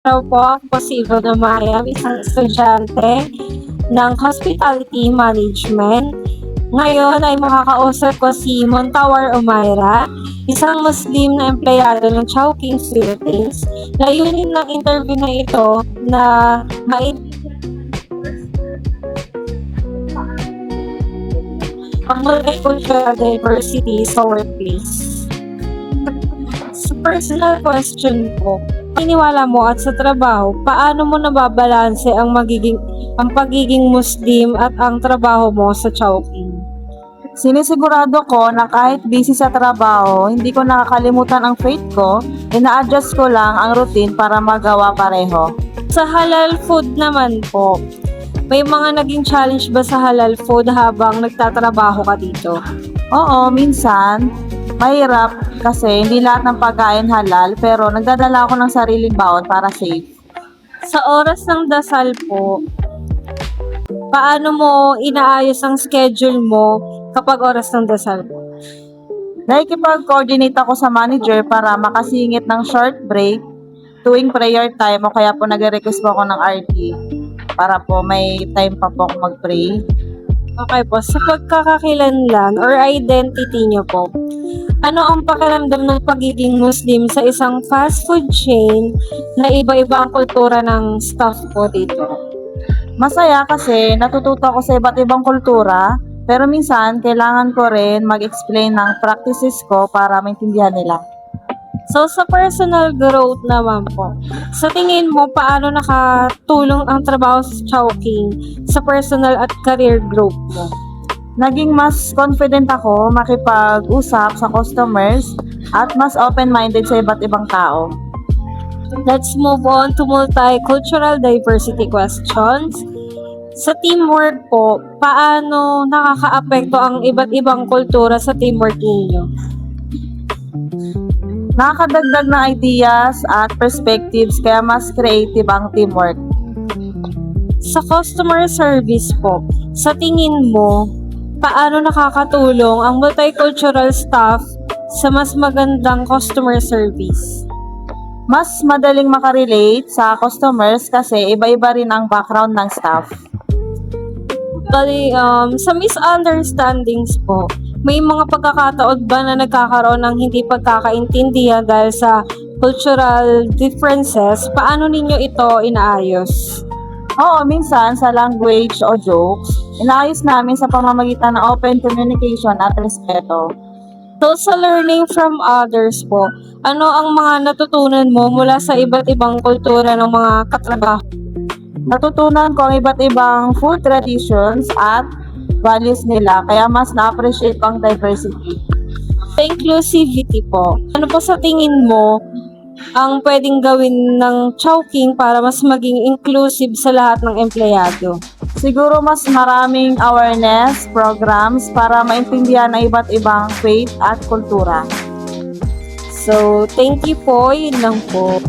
Hello po, ako po si Ivon Amaya, isang estudyante ng Hospitality Management. Ngayon ay makakausap ko si Montawar Umayra, isang Muslim na empleyado ng Chowking Philippines. Layunin ng interview na ito na ang multicultural diversity sa workplace. Sa personal question po, paniwala mo at sa trabaho, paano mo nababalanse ang pagiging Muslim at ang trabaho mo sa Chowking? Sinisigurado ko na kahit busy sa trabaho, hindi ko nakakalimutan ang faith ko, ina-adjust ko lang ang routine para magawa pareho. Sa halal food naman po, may mga naging challenge ba sa halal food habang nagtatrabaho ka dito? Oo, minsan, mahirap kasi hindi lahat ng pagkain halal pero nagdadala ako ng sariling baon para safe. Sa oras ng dasal po, paano mo inaayos ang schedule mo kapag oras ng dasal po? Nakikipag-coordinate ako sa manager para makasingit ng short break tuwing prayer time o kaya po nag-request po ako ng RT para po may time pa po ako mag-pray. Okay po, sa pagkakakilanlan or identity nyo po, ano ang pakiramdam ng pagiging Muslim sa isang fast food chain na iba-iba ang kultura ng staff po dito? Masaya kasi natututo ako sa iba't ibang kultura, pero minsan kailangan ko rin mag-explain ng practices ko para maintindihan nila. So, sa personal growth naman po, sa tingin mo, paano nakatulong ang trabaho sa Chowking sa personal at career growth mo? Naging mas confident ako makipag-usap sa customers at mas open-minded sa iba't ibang tao. Let's move on to multicultural diversity questions. Sa teamwork po, paano nakakaapekto ang iba't ibang kultura sa teamwork ninyo? Nakakadagdag ng ideas at perspectives kaya mas creative ang teamwork. Sa customer service po, sa tingin mo, paano nakakatulong ang multicultural staff sa mas magandang customer service? Mas madaling makarelate sa customers kasi iba-iba rin ang background ng staff. Bali, sa misunderstandings po, may mga pagkakataon ba na nagkakaroon ng hindi pagkakaintindihan dahil sa cultural differences? Paano ninyo ito inaayos? Oo, minsan sa language o jokes, inaayos namin sa pamamagitan ng open communication at respeto. So, sa learning from others po, ano ang mga natutunan mo mula sa iba't ibang kultura ng mga katrabaho? Natutunan ko ang iba't ibang food traditions at values nila, kaya mas na-appreciate ko ang diversity. Sa inclusivity po, ano po sa tingin mo ang pwedeng gawin ng Chowking para mas maging inclusive sa lahat ng empleyado? Siguro mas maraming awareness programs para maintindihan ang iba't ibang faith at kultura. So, thank you po. Yun lang po.